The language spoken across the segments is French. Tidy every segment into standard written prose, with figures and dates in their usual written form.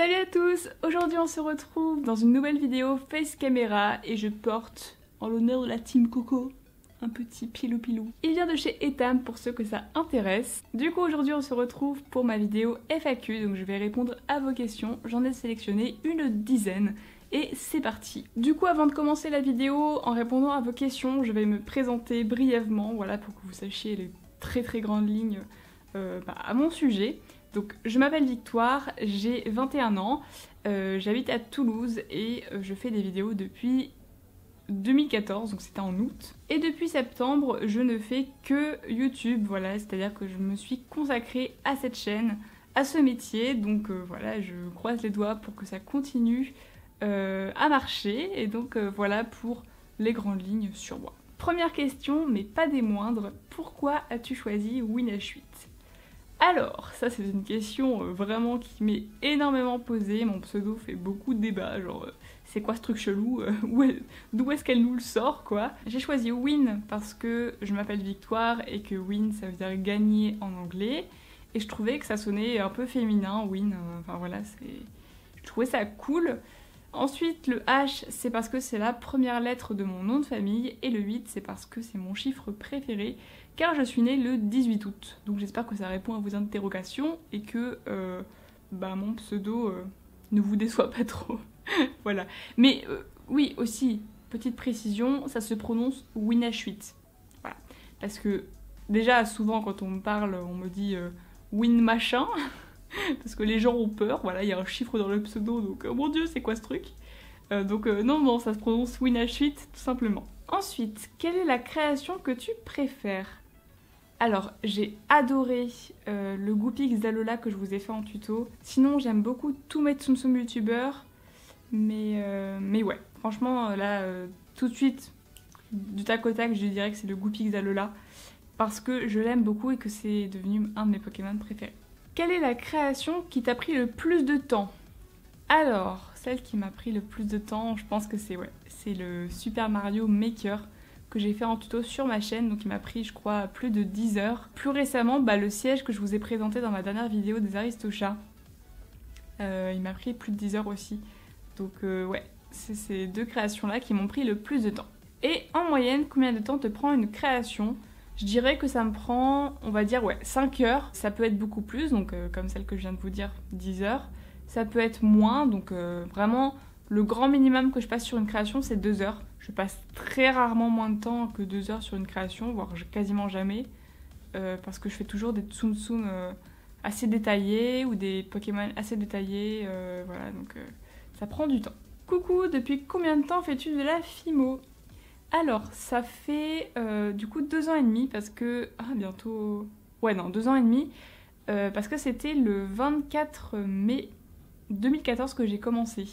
Salut à tous! Aujourd'hui on se retrouve dans une nouvelle vidéo Face Camera et je porte, en l'honneur de la team Coco, un petit pilou. Il vient de chez Etam pour ceux que ça intéresse. Du coup aujourd'hui on se retrouve pour ma vidéo FAQ, donc je vais répondre à vos questions. J'en ai sélectionné une dizaine et c'est parti. Du coup avant de commencer la vidéo, en répondant à vos questions, je vais me présenter brièvement, voilà, pour que vous sachiez les très grandes lignes à mon sujet. Donc je m'appelle Victoire, j'ai 21 ans, j'habite à Toulouse et je fais des vidéos depuis 2014, donc c'était en août. Et depuis septembre, je ne fais que YouTube, voilà, c'est-à-dire que je me suis consacrée à cette chaîne, à ce métier, donc voilà, je croise les doigts pour que ça continue à marcher, et donc voilà pour les grandes lignes sur moi. Première question, mais pas des moindres, pourquoi as-tu choisi Winash8 ? Alors, ça c'est une question vraiment qui m'est énormément posée, mon pseudo fait beaucoup de débats, genre c'est quoi ce truc chelou, d'où est-ce qu'elle nous le sort quoi. J'ai choisi Win parce que je m'appelle Victoire et que Win ça veut dire gagner en anglais, et je trouvais que ça sonnait un peu féminin, Win, enfin voilà, je trouvais ça cool. Ensuite le H c'est parce que c'est la première lettre de mon nom de famille, et le 8 c'est parce que c'est mon chiffre préféré, car je suis née le 18 août. Donc j'espère que ça répond à vos interrogations et que mon pseudo ne vous déçoit pas trop. Voilà. Mais oui, aussi, petite précision, ça se prononce Winash8. Voilà. Parce que déjà, souvent quand on me parle, on me dit Win machin. Parce que les gens ont peur, voilà, il y a un chiffre dans le pseudo, donc mon dieu, c'est quoi ce truc? Non, ça se prononce Winash8, tout simplement. Ensuite, quelle est la création que tu préfères? Alors, j'ai adoré le Goupix d'Alola que je vous ai fait en tuto. Sinon, j'aime beaucoup tous mes Tsum Tsum youtubeurs. Mais ouais, franchement, là, tout de suite, du tac au tac, je dirais que c'est le Goupix d'Alola. Parce que je l'aime beaucoup et que c'est devenu un de mes Pokémon préférés. Quelle est la création qui t'a pris le plus de temps? Alors, celle qui m'a pris le plus de temps, je pense que c'est le Super Mario Maker que j'ai fait en tuto sur ma chaîne, donc il m'a pris je crois plus de 10 heures. Plus récemment, le siège que je vous ai présenté dans ma dernière vidéo des Aristochats, il m'a pris plus de 10 heures aussi. Donc ouais, c'est ces deux créations là qui m'ont pris le plus de temps. Et en moyenne, combien de temps te prend une création? Je dirais que ça me prend, on va dire 5 heures. Ça peut être beaucoup plus, donc comme celle que je viens de vous dire, 10 heures. Ça peut être moins, donc vraiment le grand minimum que je passe sur une création c'est 2 heures. Je passe très rarement moins de temps que 2 heures sur une création, voire quasiment jamais, parce que je fais toujours des Tsum Tsum assez détaillés ou des Pokémon assez détaillés, voilà, donc ça prend du temps. Coucou, depuis combien de temps fais-tu de la FIMO? Alors, ça fait du coup 2 ans et demi, parce que... bientôt... Ouais, non, 2 ans et demi, parce que c'était le 24 mai 2014 que j'ai commencé.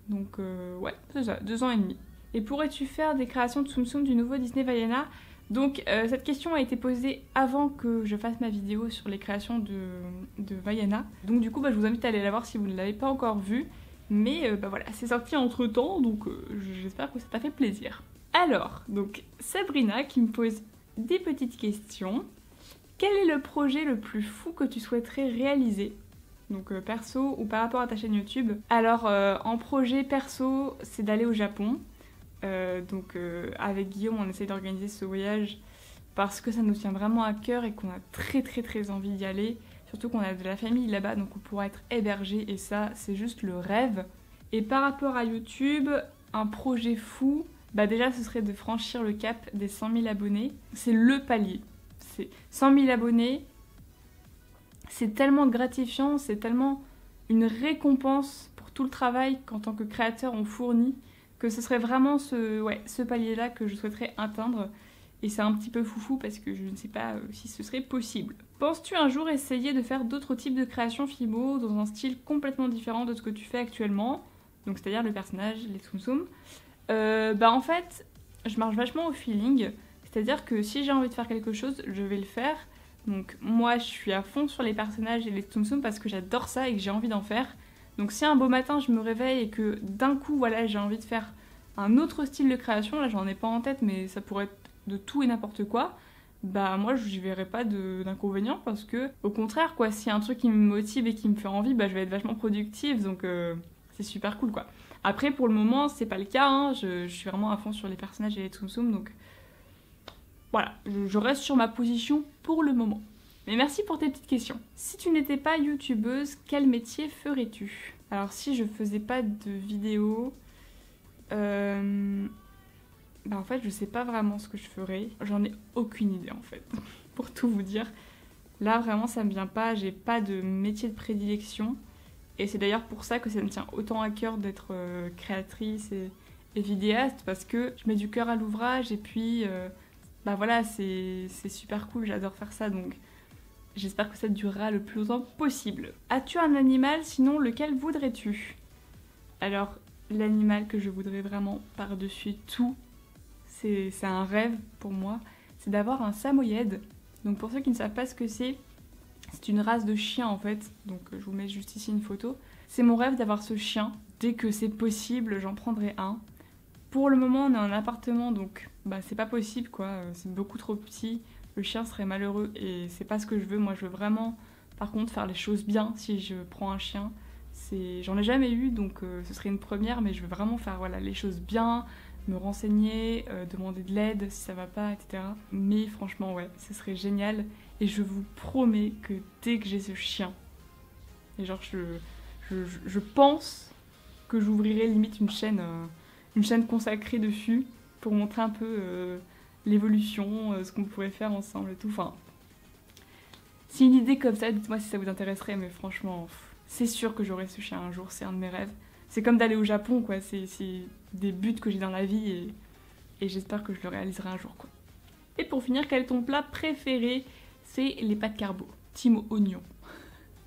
Donc ouais, c'est ça, 2 ans et demi. Et pourrais-tu faire des créations de Tsum Tsum du nouveau Disney Vaiana? Donc cette question a été posée avant que je fasse ma vidéo sur les créations de Vaiana. Donc du coup je vous invite à aller la voir si vous ne l'avez pas encore vue. Mais voilà, c'est sorti entre temps, donc j'espère que ça t'a fait plaisir. Alors, donc Sabrina qui me pose des petites questions. Quel est le projet le plus fou que tu souhaiterais réaliser? Donc perso ou par rapport à ta chaîne YouTube? Alors en projet perso, c'est d'aller au Japon. Avec Guillaume on essaie d'organiser ce voyage parce que ça nous tient vraiment à cœur et qu'on a très envie d'y aller, surtout qu'on a de la famille là-bas, donc on pourra être hébergé et ça c'est juste le rêve. Et par rapport à YouTube, un projet fou, déjà ce serait de franchir le cap des 100 000 abonnés. C'est le palier, c'est 100 000 abonnés, c'est tellement gratifiant, c'est tellement une récompense pour tout le travail qu'en tant que créateur on fournit, que ce serait vraiment ce palier-là que je souhaiterais atteindre. Et c'est un petit peu foufou parce que je ne sais pas si ce serait possible. Penses-tu un jour essayer de faire d'autres types de créations FIMO dans un style complètement différent de ce que tu fais actuellement? Donc c'est-à-dire le personnage, les Tsum Tsum. En fait, je marche vachement au feeling. C'est-à-dire que si j'ai envie de faire quelque chose, je vais le faire. Donc moi, je suis à fond sur les personnages et les Tsum Tsum parce que j'adore ça et que j'ai envie d'en faire. Donc si un beau matin je me réveille et que d'un coup voilà j'ai envie de faire un autre style de création, là j'en ai pas en tête mais ça pourrait être de tout et n'importe quoi, bah moi je verrai pas d'inconvénient parce que au contraire quoi, s'il y a un truc qui me motive et qui me fait envie, bah je vais être vachement productive, donc c'est super cool quoi. Après pour le moment c'est pas le cas, hein. Je suis vraiment à fond sur les personnages et les Tsum Tsum, donc voilà, je reste sur ma position pour le moment. Mais merci pour tes petites questions. Si tu n'étais pas youtubeuse, quel métier ferais-tu? Alors si je faisais pas de vidéos, bah en fait je sais pas vraiment ce que je ferais. J'en ai aucune idée en fait, pour tout vous dire. Là vraiment ça me vient pas, j'ai pas de métier de prédilection. Et c'est d'ailleurs pour ça que ça me tient autant à cœur d'être créatrice et vidéaste, parce que je mets du cœur à l'ouvrage et puis bah voilà, c'est super cool, j'adore faire ça, donc j'espère que ça durera le plus longtemps possible. As-tu un animal, sinon lequel voudrais-tu? Alors, l'animal que je voudrais vraiment par-dessus tout, c'est un rêve pour moi, c'est d'avoir un samoyède. Donc pour ceux qui ne savent pas ce que c'est une race de chien en fait, donc je vous mets juste ici une photo. C'est mon rêve d'avoir ce chien, dès que c'est possible j'en prendrai un. Pour le moment on est en appartement donc bah c'est pas possible quoi, c'est beaucoup trop petit, le chien serait malheureux et c'est pas ce que je veux. Moi je veux vraiment par contre faire les choses bien si je prends un chien. J'en ai jamais eu donc ce serait une première, mais je veux vraiment faire voilà, les choses bien, me renseigner, demander de l'aide si ça va pas, etc. Mais franchement ouais, ce serait génial et je vous promets que dès que j'ai ce chien, et genre je pense que j'ouvrirai limite une chaîne consacrée dessus pour montrer un peu l'évolution, ce qu'on pourrait faire ensemble et tout. Enfin, c'est une idée comme ça, dites-moi si ça vous intéresserait, mais franchement, c'est sûr que j'aurai ce chien un jour, c'est un de mes rêves. C'est comme d'aller au Japon, quoi, c'est des buts que j'ai dans la vie et j'espère que je le réaliserai un jour, quoi. Et pour finir, quel est ton plat préféré? C'est les pâtes carbo, team oignon.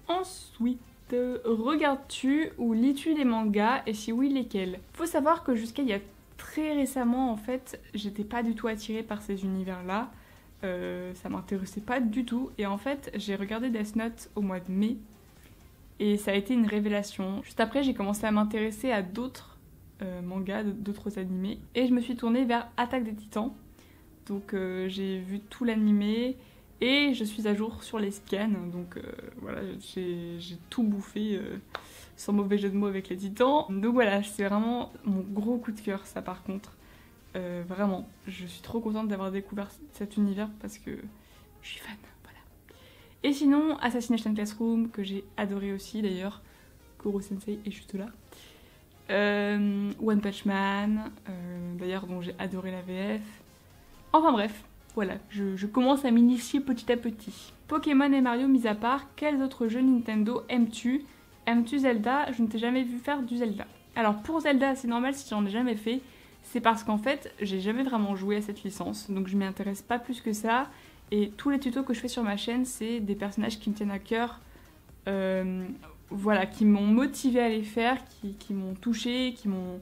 Ensuite, regardes-tu ou lis-tu les mangas et si oui, lesquels? Faut savoir que jusqu'à il y a très récemment, en fait, j'étais pas du tout attirée par ces univers-là. Ça m'intéressait pas du tout. Et en fait, j'ai regardé Death Note au mois de mai. Et ça a été une révélation. Juste après, j'ai commencé à m'intéresser à d'autres mangas, d'autres animés. Et je me suis tournée vers Attaque des Titans. Donc j'ai vu tout l'animé. Et je suis à jour sur les scans. Donc voilà, j'ai tout bouffé. Sans mauvais jeu de mots avec les Titans. Donc voilà, c'est vraiment mon gros coup de cœur, ça par contre. Vraiment, je suis trop contente d'avoir découvert cet univers parce que je suis fan, voilà. Et sinon, Assassination Classroom, que j'ai adoré aussi d'ailleurs. Koro Sensei est juste là. One Punch Man, d'ailleurs dont j'ai adoré la VF. Enfin bref, voilà, je commence à m'initier petit à petit. Pokémon et Mario mis à part, quels autres jeux Nintendo aimes-tu? Aimes-tu Zelda? Je ne t'ai jamais vu faire du Zelda. Alors pour Zelda, c'est normal si j'en ai jamais fait. C'est parce qu'en fait, j'ai jamais vraiment joué à cette licence, donc je m'y intéresse pas plus que ça. Et tous les tutos que je fais sur ma chaîne, c'est des personnages qui me tiennent à cœur, voilà, qui m'ont motivé à les faire, qui m'ont touché, qui m'ont...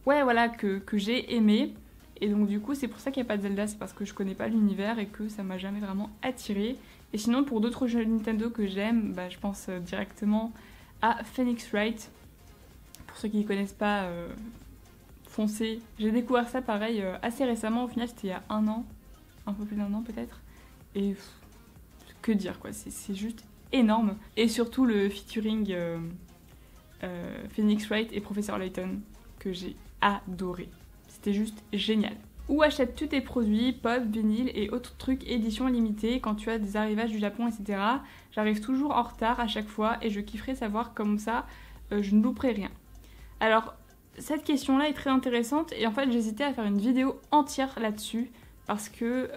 Ouais, voilà, que j'ai aimé. Et donc du coup, c'est pour ça qu'il n'y a pas de Zelda, c'est parce que je connais pas l'univers et que ça m'a jamais vraiment attirée. Et sinon, pour d'autres jeux Nintendo que j'aime, bah, je pense directement à Phoenix Wright. Pour ceux qui ne connaissent pas... foncez. J'ai découvert ça pareil assez récemment, au final c'était il y a un an, un peu plus d'un an peut-être, et que dire quoi, c'est juste énorme. Et surtout le featuring Phoenix Wright et Professeur Layton, que j'ai adoré, c'était juste génial. Où achètes-tu tes produits, pop, vinyle et autres trucs édition limitée quand tu as des arrivages du Japon, etc. J'arrive toujours en retard à chaque fois et je kifferais savoir comme ça je ne louperai rien. Alors, cette question-là est très intéressante et en fait j'hésitais à faire une vidéo entière là-dessus parce que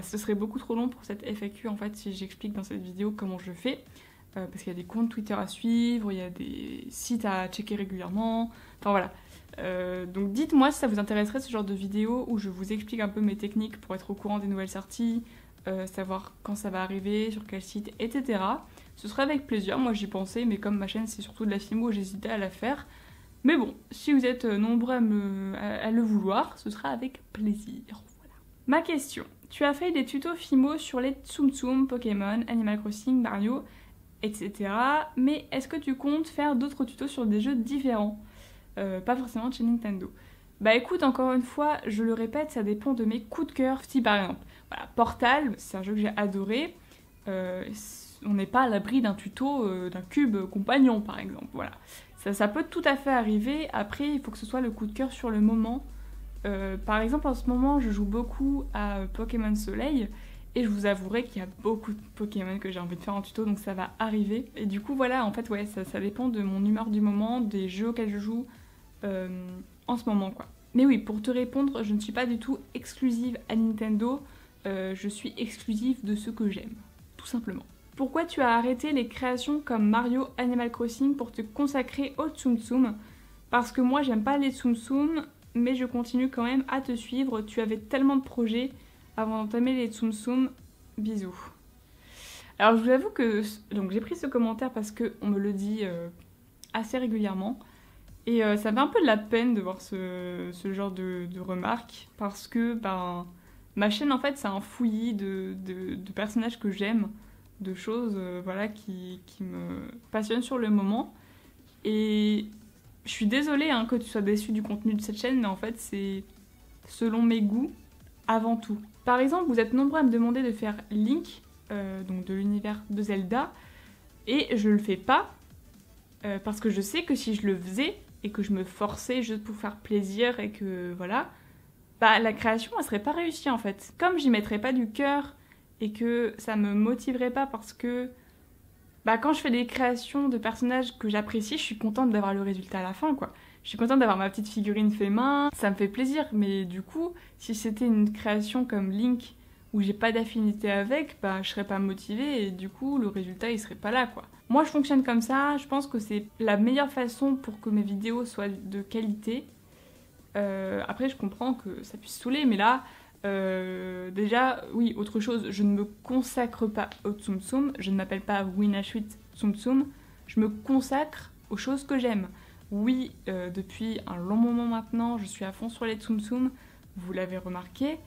ce serait beaucoup trop long pour cette FAQ en fait si j'explique dans cette vidéo comment je fais. Parce qu'il y a des comptes Twitter à suivre, il y a des sites à checker régulièrement, enfin voilà. Donc dites-moi si ça vous intéresserait ce genre de vidéo où je vous explique un peu mes techniques pour être au courant des nouvelles sorties, savoir quand ça va arriver, sur quel site, etc. Ce serait avec plaisir, moi j'y pensais, mais comme ma chaîne c'est surtout de la filmo, j'hésitais à la faire. Mais bon, si vous êtes nombreux à le vouloir, ce sera avec plaisir. Voilà. Ma question. Tu as fait des tutos Fimo sur les Tsum Tsum, Pokémon, Animal Crossing, Mario, etc. Mais est-ce que tu comptes faire d'autres tutos sur des jeux différents? Pas forcément de chez Nintendo. Bah écoute, encore une fois, je le répète, ça dépend de mes coups de cœur. Si par exemple, voilà, Portal, c'est un jeu que j'ai adoré, on n'est pas à l'abri d'un tuto d'un cube compagnon par exemple, voilà. Ça peut tout à fait arriver, après il faut que ce soit le coup de cœur sur le moment. Par exemple en ce moment je joue beaucoup à Pokémon Soleil, et je vous avouerai qu'il y a beaucoup de Pokémon que j'ai envie de faire en tuto, donc ça va arriver. Et du coup voilà, en fait ouais, ça dépend de mon humeur du moment, des jeux auxquels je joue en ce moment quoi. Mais oui, pour te répondre, je ne suis pas du tout exclusive à Nintendo, je suis exclusive de ce que j'aime, tout simplement. Pourquoi tu as arrêté les créations comme Mario Animal Crossing pour te consacrer au Tsum Tsum? Parce que moi j'aime pas les Tsum Tsum, mais je continue quand même à te suivre, tu avais tellement de projets avant d'entamer les Tsum Tsum, bisous. Alors je vous avoue que donc j'ai pris ce commentaire parce qu'on me le dit assez régulièrement, et ça me fait un peu de la peine de voir ce genre de remarques, parce que ben, ma chaîne en fait c'est un fouillis de personnages que j'aime, de choses voilà, qui me passionnent sur le moment. Et je suis désolée hein, que tu sois déçue du contenu de cette chaîne, mais en fait c'est selon mes goûts avant tout. Par exemple, vous êtes nombreux à me demander de faire Link, donc de l'univers de Zelda, et je le fais pas, parce que je sais que si je le faisais, et que je me forçais juste pour faire plaisir, et que voilà, bah la création elle serait pas réussie en fait. Comme j'y mettrais pas du cœur, et que ça me motiverait pas parce que bah, quand je fais des créations de personnages que j'apprécie, je suis contente d'avoir le résultat à la fin, quoi. Je suis contente d'avoir ma petite figurine fait main, ça me fait plaisir, mais du coup, si c'était une création comme Link, où j'ai pas d'affinité avec, bah je serais pas motivée, et du coup, le résultat, il serait pas là, quoi. Moi, je fonctionne comme ça, je pense que c'est la meilleure façon pour que mes vidéos soient de qualité. Après, je comprends que ça puisse saouler, mais là... déjà, oui, autre chose, je ne me consacre pas au Tsum Tsum, je ne m'appelle pas Winashuit Tsum Tsum, je me consacre aux choses que j'aime. Oui, depuis un long moment maintenant, je suis à fond sur les Tsum Tsum, vous l'avez remarqué,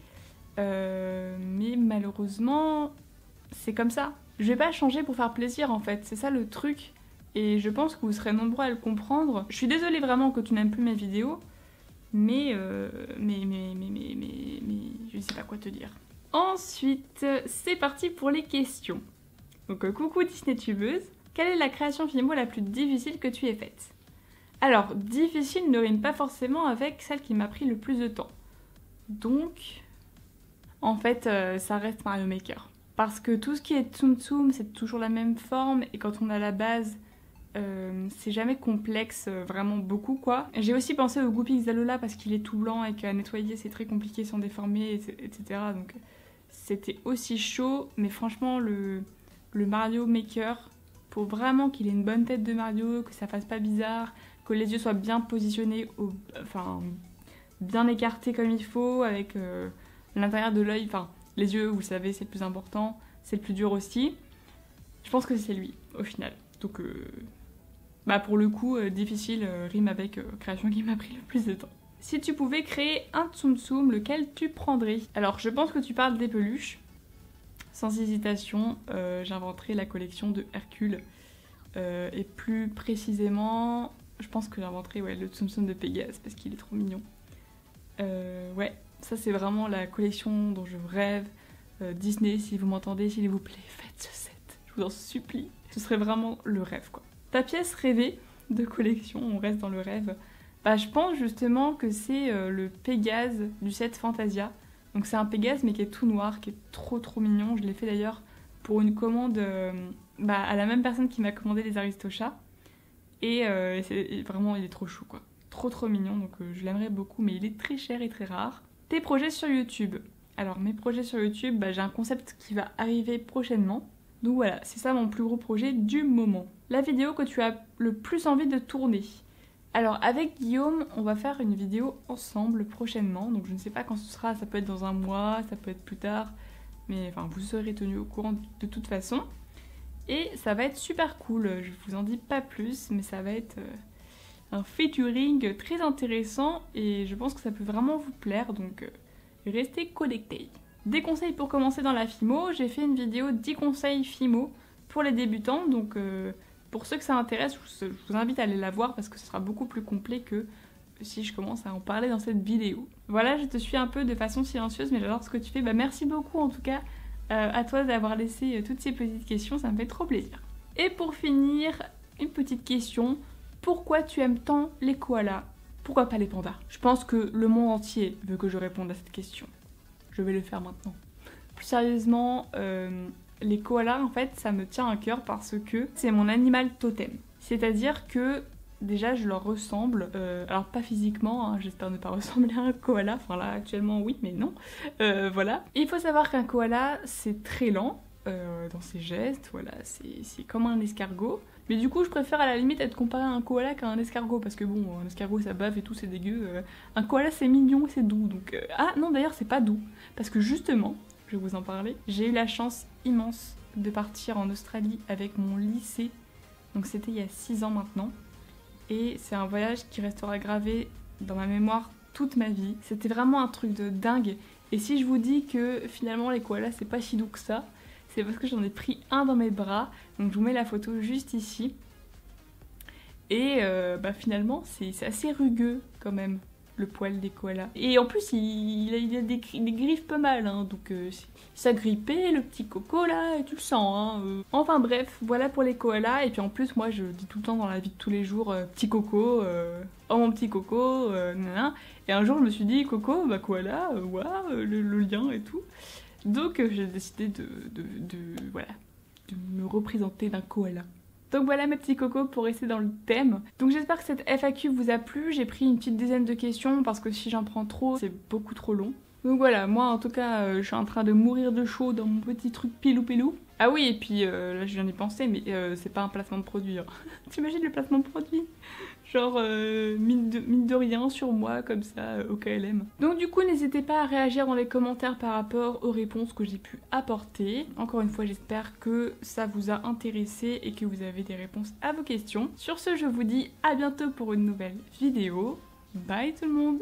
mais malheureusement, c'est comme ça. Je vais pas changer pour faire plaisir en fait, c'est ça le truc, et je pense que vous serez nombreux à le comprendre. Je suis désolée vraiment que tu n'aimes plus mes vidéos, mais je sais pas quoi te dire. Ensuite, c'est parti pour les questions. Donc coucou Disney tubeuse, quelle est la création Fimo la plus difficile que tu aies faite? Alors, difficile ne rime pas forcément avec celle qui m'a pris le plus de temps. Donc, en fait, ça reste Mario Maker. Parce que tout ce qui est Tsum Tsum, c'est toujours la même forme, et quand on a la base, c'est jamais complexe, vraiment beaucoup quoi. J'ai aussi pensé au Goopy Xalola parce qu'il est tout blanc et qu'à nettoyer c'est très compliqué sans déformer, etc. Donc c'était aussi chaud, mais franchement le Mario Maker, pour vraiment qu'il ait une bonne tête de Mario, que ça fasse pas bizarre, que les yeux soient bien positionnés, enfin bien écartés comme il faut, avec l'intérieur de l'œil, enfin les yeux vous le savez c'est le plus important, c'est le plus dur aussi. Je pense que c'est lui au final. Donc bah pour le coup, difficile rime avec création qui m'a pris le plus de temps. Si tu pouvais créer un Tsum Tsum, lequel tu prendrais? Alors je pense que tu parles des peluches. Sans hésitation, j'inventerai la collection de Hercule. Et plus précisément, je pense que j'inventerai ouais, le Tsum Tsum de Pégase parce qu'il est trop mignon. Ouais, ça c'est vraiment la collection dont je rêve. Disney, si vous m'entendez, s'il vous plaît, faites ce set. Je vous en supplie. Ce serait vraiment le rêve quoi. Ta pièce rêvée de collection, on reste dans le rêve, bah, je pense justement que c'est le Pégase du set Fantasia. Donc c'est un Pégase mais qui est tout noir, qui est trop mignon. Je l'ai fait d'ailleurs pour une commande à la même personne qui m'a commandé les Aristochats. Et vraiment il est trop chou quoi. Trop mignon, donc je l'aimerais beaucoup, mais il est très cher et très rare. Tes projets sur YouTube. Alors mes projets sur YouTube, bah, j'ai un concept qui va arriver prochainement. Donc voilà, c'est ça mon plus gros projet du moment. La vidéo que tu as le plus envie de tourner. Alors avec Guillaume, on va faire une vidéo ensemble prochainement. Donc je ne sais pas quand ce sera, ça peut être dans un mois, ça peut être plus tard. Mais enfin, vous serez tenus au courant de toute façon. Et ça va être super cool, je vous en dis pas plus, mais ça va être un featuring très intéressant. Et je pense que ça peut vraiment vous plaire, donc restez connectés. Des conseils pour commencer dans la Fimo, j'ai fait une vidéo 10 conseils Fimo pour les débutants, donc pour ceux que ça intéresse, je vous invite à aller la voir parce que ce sera beaucoup plus complet que si je commence à en parler dans cette vidéo. Voilà, je te suis un peu de façon silencieuse, mais j'adore ce que tu fais. Bah merci beaucoup en tout cas à toi d'avoir laissé toutes ces petites questions, ça me fait trop plaisir. Et pour finir, une petite question. Pourquoi tu aimes tant les koalas? Pourquoi pas les pandas? Je pense que le monde entier veut que je réponde à cette question. Je vais le faire maintenant. Plus sérieusement, les koalas, en fait, ça me tient à cœur parce que c'est mon animal totem. C'est-à-dire que, déjà, je leur ressemble. Alors, pas physiquement, hein, j'espère ne pas ressembler à un koala. Enfin, là, actuellement, oui, mais non. Voilà. Et il faut savoir qu'un koala, c'est très lent dans ses gestes. Voilà, c'est comme un escargot. Mais du coup, je préfère à la limite être comparé à un koala qu'à un escargot. Parce que bon, un escargot, ça bave et tout, c'est dégueu. Un koala, c'est mignon, c'est doux. Donc, ah, non, d'ailleurs, c'est pas doux. Parce que justement... je vais vous en parler. J'ai eu la chance immense de partir en Australie avec mon lycée. Donc c'était il y a 6 ans maintenant. Et c'est un voyage qui restera gravé dans ma mémoire toute ma vie. C'était vraiment un truc de dingue. Et si je vous dis que finalement les koalas c'est pas si doux que ça, c'est parce que j'en ai pris un dans mes bras. Donc je vous mets la photo juste ici. Et finalement c'est assez rugueux quand même. Le poil des koalas. Et en plus, il a des griffes pas mal, hein, donc ça grippait le petit coco là, et tu le sens. Hein, Enfin bref, voilà pour les koalas. Et puis en plus, moi je dis tout le temps dans la vie de tous les jours, petit coco, oh mon petit coco, nanana. Et un jour je me suis dit, coco, bah koala, waouh, le lien et tout. Donc j'ai décidé de me représenter d'un koala. Donc voilà mes petits cocos pour rester dans le thème. Donc j'espère que cette FAQ vous a plu. J'ai pris une petite dizaine de questions parce que si j'en prends trop, c'est beaucoup trop long. Donc voilà, moi en tout cas, je suis en train de mourir de chaud dans mon petit truc pilou. Ah oui, et puis là je viens d'y penser, mais c'est pas un placement de produit. Hein. T'imagines le placement de produit? Genre mine de rien sur moi comme ça au KLM. Donc du coup n'hésitez pas à réagir dans les commentaires par rapport aux réponses que j'ai pu apporter. Encore une fois j'espère que ça vous a intéressé et que vous avez des réponses à vos questions. Sur ce je vous dis à bientôt pour une nouvelle vidéo. Bye tout le monde!